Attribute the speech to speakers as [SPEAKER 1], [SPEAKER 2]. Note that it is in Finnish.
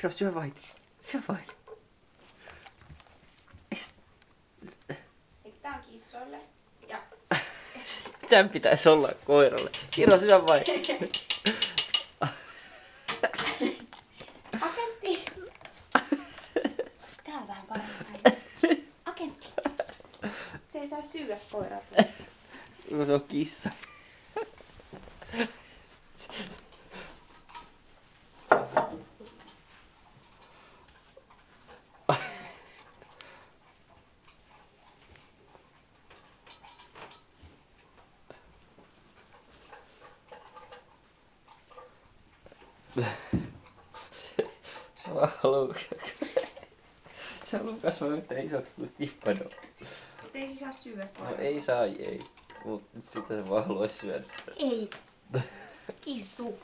[SPEAKER 1] Kiro, syö vain. Syö vain.
[SPEAKER 2] Tää on kissoille. Ja...
[SPEAKER 1] Tän pitäis olla koiralle. Kiro, syö vain.
[SPEAKER 2] Agentti! Olisiko täällä vähän paremmin? Agentti! Se ei saa syödä koiraa.
[SPEAKER 1] No se on kissa. Se vaan haluu. Se haluu kasvaa yhtä isoksi kuin Tippano.
[SPEAKER 2] Ei se saa syödä
[SPEAKER 1] No
[SPEAKER 2] koiraa.
[SPEAKER 1] ei saa, ei. Mut sitä se vaan haluais syödä.
[SPEAKER 2] Ei. Kissu.